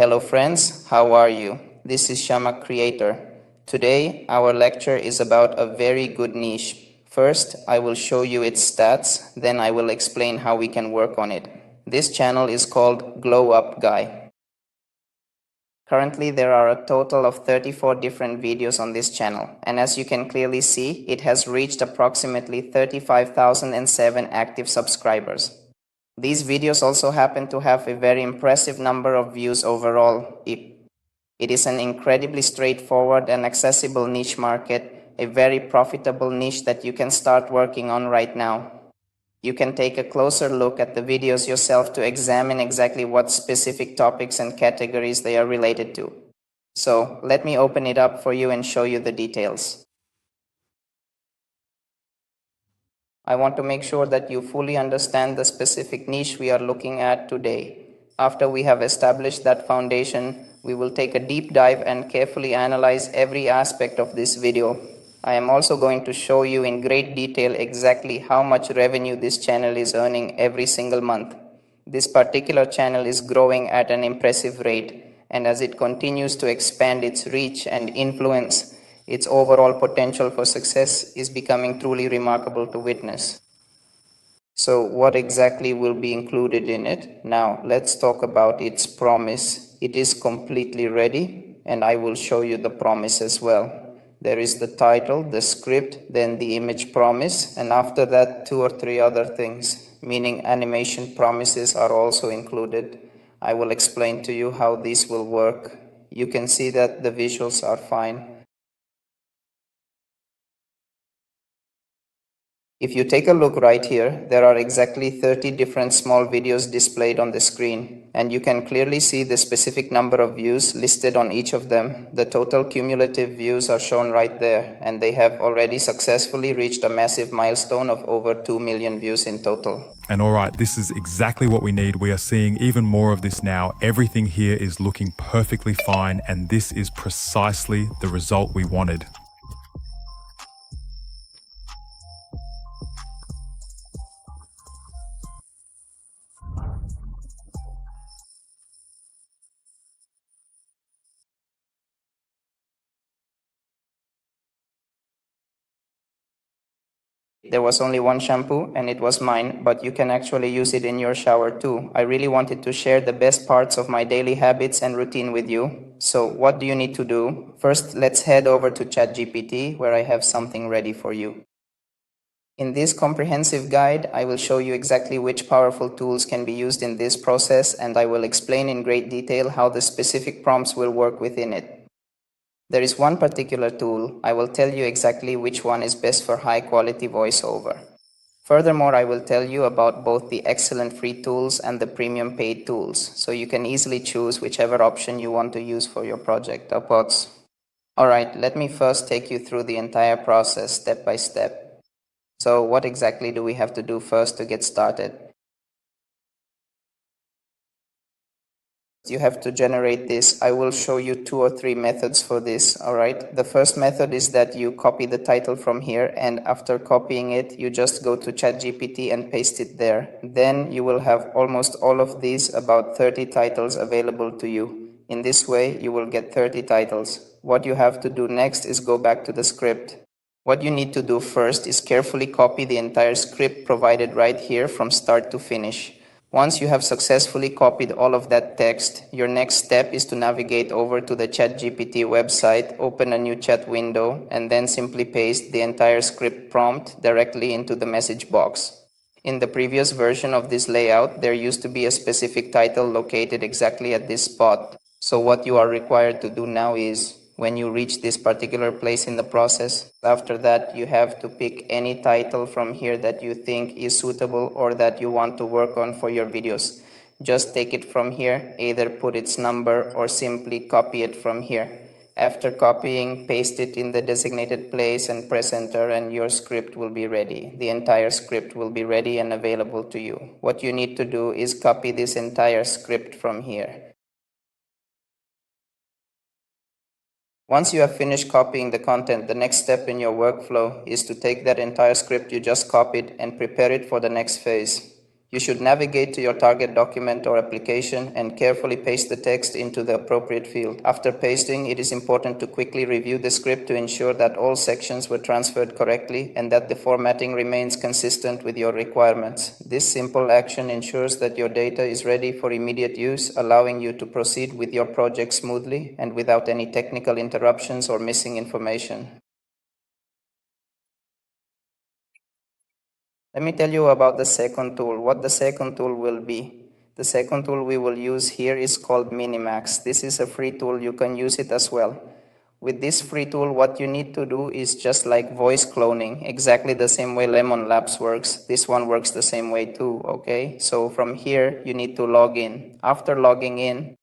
Hello friends, how are you? This is Shama Creator. Today, our lecture is about a very good niche. First, I will show you its stats, then I will explain how we can work on it. This channel is called Glow Up Guy. Currently, there are a total of 34 different videos on this channel, and as you can clearly see, it has reached approximately 35,007 active subscribers. These videos also happen to have a very impressive number of views overall. It is an incredibly straightforward and accessible niche market, a very profitable niche that you can start working on right now. You can take a closer look at the videos yourself to examine exactly what specific topics and categories they are related to. So let me open it up for you and show you the details. I want to make sure that you fully understand the specific niche we are looking at today. After we have established that foundation, we will take a deep dive and carefully analyze every aspect of this video. I am also going to show you in great detail exactly how much revenue this channel is earning every single month. This particular channel is growing at an impressive rate, and as it continues to expand its reach and influence, its overall potential for success is becoming truly remarkable to witness. So, what exactly will be included in it? Now, let's talk about its promise. It is completely ready, and I will show you the promise as well. There is the title, the script, then the image promise, and after that, 2 or 3 other things, meaning animation promises are also included. I will explain to you how this will work. You can see that the visuals are fine. If you take a look right here, there are exactly 30 different small videos displayed on the screen, and you can clearly see the specific number of views listed on each of them. The total cumulative views are shown right there, and they have already successfully reached a massive milestone of over 2 million views in total. And all right, this is exactly what we need. We are seeing even more of this now. Everything here is looking perfectly fine, and this is precisely the result we wanted. There was only one shampoo and it was mine, but you can actually use it in your shower too. I really wanted to share the best parts of my daily habits and routine with you. So what do you need to do? First, let's head over to ChatGPT where I have something ready for you. In this comprehensive guide, I will show you exactly which powerful tools can be used in this process, and I will explain in great detail how the specific prompts will work within it. There is one particular tool. I will tell you exactly which one is best for high quality voiceover. Furthermore, I will tell you about both the excellent free tools and the premium paid tools, so you can easily choose whichever option you want to use for your project or pods. Alright, let me first take you through the entire process step by step. So what exactly do we have to do first to get started? You have to generate this. I will show you 2 or 3 methods for this. All right. The first method is that you copy the title from here, and after copying it, you just go to ChatGPT and paste it there. Then you will have almost all of these, about 30 titles available to you. In this way, you will get 30 titles. What you have to do next is go back to the script. What you need to do first is carefully copy the entire script provided right here from start to finish. Once you have successfully copied all of that text, your next step is to navigate over to the ChatGPT website, open a new chat window, and then simply paste the entire script prompt directly into the message box. In the previous version of this layout, there used to be a specific title located exactly at this spot. So what you are required to do now is, when you reach this particular place in the process, after that you have to pick any title from here that you think is suitable or that you want to work on for your videos. Just take it from here, either put its number or simply copy it from here. After copying, paste it in the designated place and press enter, and your script will be ready. The entire script will be ready and available to you. What you need to do is copy this entire script from here. Once you have finished copying the content, the next step in your workflow is to take that entire script you just copied and prepare it for the next phase. You should navigate to your target document or application and carefully paste the text into the appropriate field. After pasting, it is important to quickly review the script to ensure that all sections were transferred correctly and that the formatting remains consistent with your requirements. This simple action ensures that your data is ready for immediate use, allowing you to proceed with your project smoothly and without any technical interruptions or missing information. Let me tell you about the second tool, what the second tool will be. The second tool we will use here is called Minimax. This is a free tool, you can use it as well. With this free tool, what you need to do is just like voice cloning, exactly the same way Lemon Labs works. This one works the same way too, okay? So from here, you need to log in. After logging in,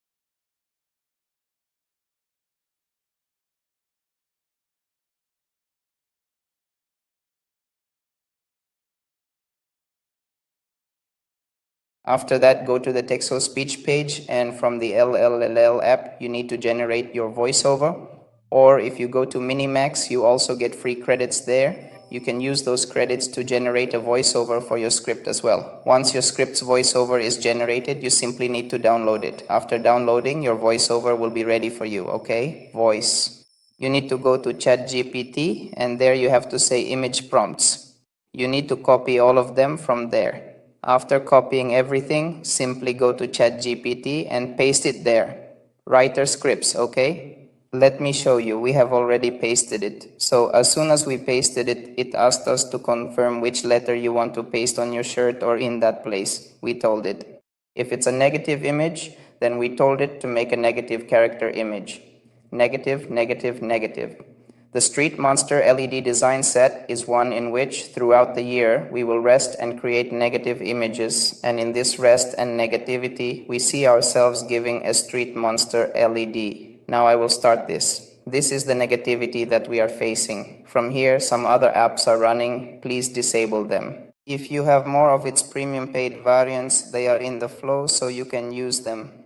after that, go to the text-to-speech page, and from the LLLL app, you need to generate your voiceover. Or if you go to Minimax, you also get free credits there. You can use those credits to generate a voiceover for your script as well. Once your script's voiceover is generated, you simply need to download it. After downloading, your voiceover will be ready for you, okay? Voice. You need to go to ChatGPT, and there you have to say image prompts. You need to copy all of them from there. After copying everything, simply go to ChatGPT and paste it there. Writer scripts, okay? Let me show you. We have already pasted it. So as soon as we pasted it, it asked us to confirm which letter you want to paste on your shirt or in that place. We told it. If it's a negative image, then we told it to make a negative character image. Negative, negative, negative. The Street Monster LED design set is one in which, throughout the year, we will rest and create negative images, and in this rest and negativity, we see ourselves giving a Street Monster LED. Now I will start this. This is the negativity that we are facing. From here, some other apps are running. Please disable them. If you have more of its premium paid variants, they are in the flow, so you can use them.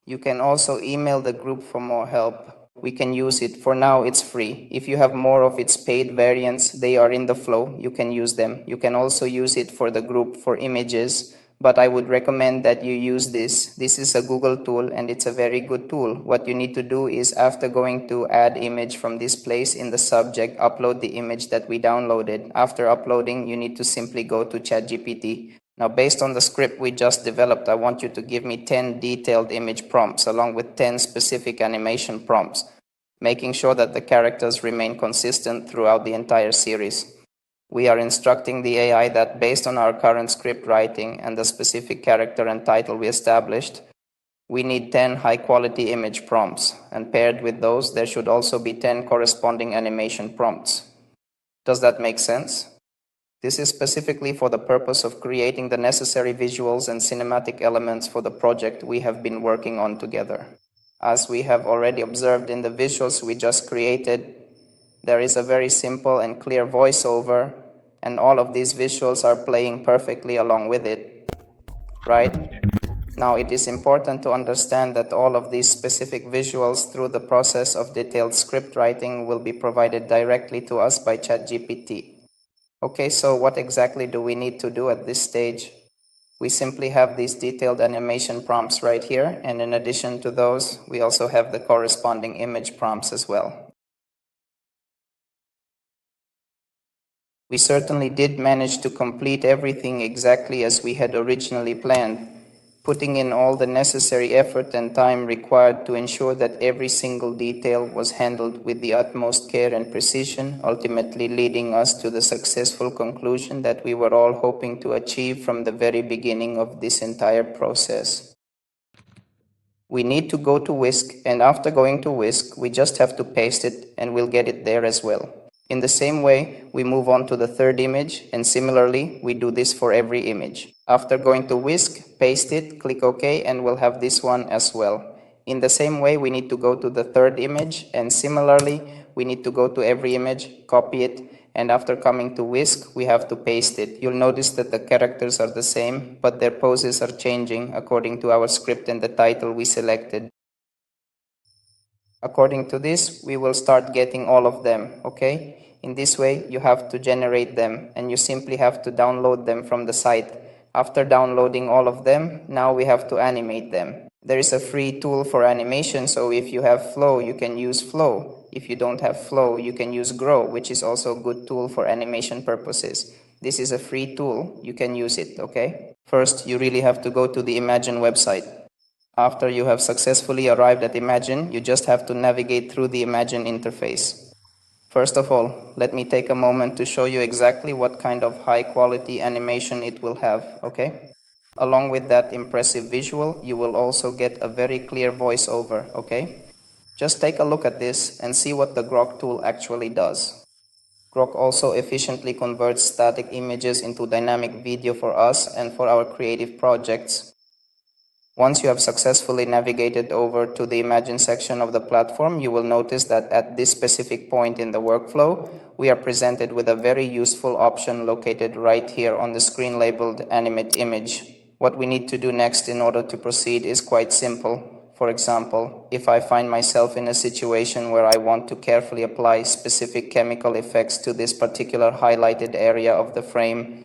You can also email the group for more help. We can use it. For now, it's free. If you have more of its paid variants, they are in the flow. You can use them. You can also use it for the group for images, but I would recommend that you use this. This is a Google tool and it's a very good tool. What you need to do is, after going to add image from this place in the subject, upload the image that we downloaded. After uploading, you need to simply go to ChatGPT. Now, based on the script we just developed, I want you to give me 10 detailed image prompts along with 10 specific animation prompts, making sure that the characters remain consistent throughout the entire series. We are instructing the AI that based on our current script writing and the specific character and title we established, we need 10 high-quality image prompts, and paired with those, there should also be 10 corresponding animation prompts. Does that make sense? This is specifically for the purpose of creating the necessary visuals and cinematic elements for the project we have been working on together. As we have already observed in the visuals we just created, there is a very simple and clear voiceover, and all of these visuals are playing perfectly along with it, right? Now, it is important to understand that all of these specific visuals through the process of detailed script writing will be provided directly to us by ChatGPT. Okay, so what exactly do we need to do at this stage? We simply have these detailed animation prompts right here, and in addition to those, we also have the corresponding image prompts as well. We certainly did manage to complete everything exactly as we had originally planned, putting in all the necessary effort and time required to ensure that every single detail was handled with the utmost care and precision, ultimately leading us to the successful conclusion that we were all hoping to achieve from the very beginning of this entire process. We need to go to Whisk, and after going to Whisk, we just have to paste it and we'll get it there as well. In the same way, we move on to the third image, and similarly, we do this for every image. After going to Whisk, paste it, click OK, and we'll have this one as well. In the same way, we need to go to the third image, and similarly, we need to go to every image, copy it, and after coming to Whisk, we have to paste it. You'll notice that the characters are the same, but their poses are changing according to our script and the title we selected. According to this, we will start getting all of them, okay? In this way, you have to generate them, and you simply have to download them from the site. After downloading all of them, now we have to animate them. There is a free tool for animation, so if you have Flow, you can use Flow. If you don't have Flow, you can use Grow, which is also a good tool for animation purposes. This is a free tool, you can use it, okay? First, you really have to go to the Imagine website. After you have successfully arrived at Imagine, you just have to navigate through the Imagine interface. First of all, let me take a moment to show you exactly what kind of high quality animation it will have, okay? Along with that impressive visual, you will also get a very clear voiceover, okay? Just take a look at this and see what the Grok tool actually does. Grok also efficiently converts static images into dynamic video for us and for our creative projects. Once you have successfully navigated over to the Imagine section of the platform, you will notice that at this specific point in the workflow, we are presented with a very useful option located right here on the screen labeled Animate Image. What we need to do next in order to proceed is quite simple. For example, if I find myself in a situation where I want to carefully apply specific chemical effects to this particular highlighted area of the frame,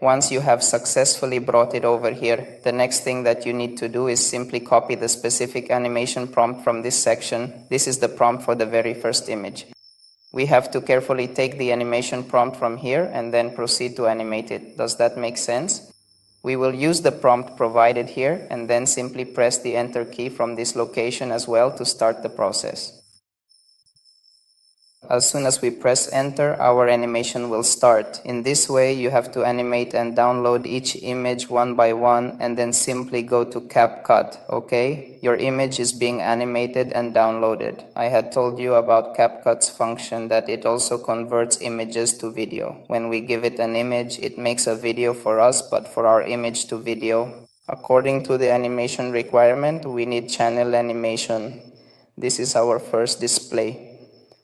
once you have successfully brought it over here, the next thing that you need to do is simply copy the specific animation prompt from this section. This is the prompt for the very first image. We have to carefully take the animation prompt from here and then proceed to animate it. Does that make sense? We will use the prompt provided here and then simply press the enter key from this location as well to start the process. As soon as we press enter, our animation will start. In this way, you have to animate and download each image one by one and then simply go to CapCut, okay? Your image is being animated and downloaded. I had told you about CapCut's function that it also converts images to video. When we give it an image, it makes a video for us, but for our image to video, according to the animation requirement, we need channel animation. This is our first display.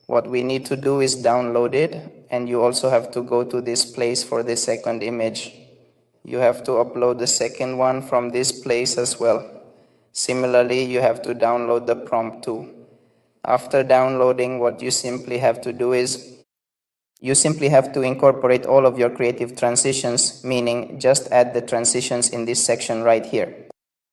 What we need to do is download it, and you also have to go to this place for the second image. You have to upload the second one from this place as well. Similarly, you have to download the prompt too. After downloading, what you simply have to do is you simply have to incorporate all of your creative transitions, meaning just add the transitions in this section right here.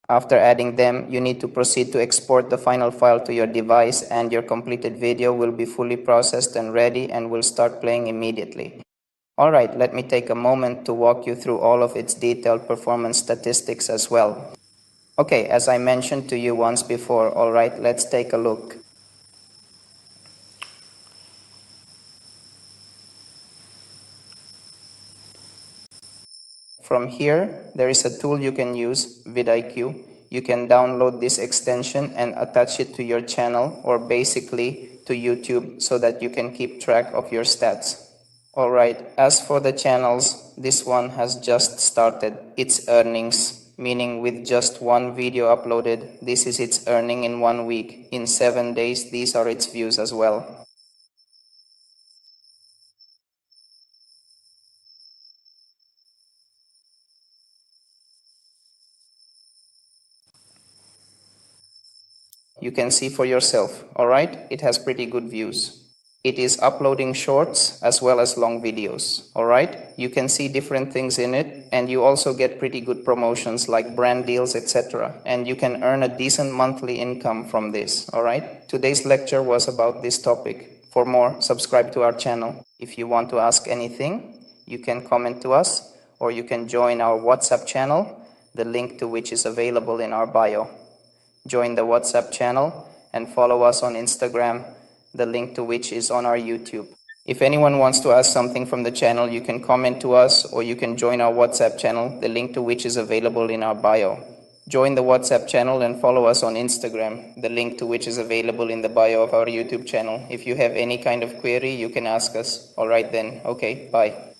After adding them, you need to proceed to export the final file to your device, and your completed video will be fully processed and ready and will start playing immediately. Alright, let me take a moment to walk you through all of its detailed performance statistics as well. Okay, as I mentioned to you once before, alright, let's take a look. From here, there is a tool you can use, vidIQ. You can download this extension and attach it to your channel or basically to YouTube so that you can keep track of your stats. Alright, as for the channels, this one has just started its earnings, meaning with just one video uploaded, this is its earning in 1 week. In 7 days, these are its views as well. You can see for yourself, alright? It has pretty good views. It is uploading shorts as well as long videos, alright? You can see different things in it, and you also get pretty good promotions like brand deals, etc. And you can earn a decent monthly income from this, alright? Today's lecture was about this topic. For more, subscribe to our channel. If you want to ask anything, you can comment to us, or you can join our WhatsApp channel, the link to which is available in our bio. Join the WhatsApp channel and follow us on Instagram, the link to which is on our YouTube. If anyone wants to ask something from the channel, you can comment to us or you can join our WhatsApp channel, the link to which is available in our bio. Join the WhatsApp channel and follow us on Instagram, the link to which is available in the bio of our YouTube channel. If you have any kind of query, you can ask us. Alright then, okay, bye.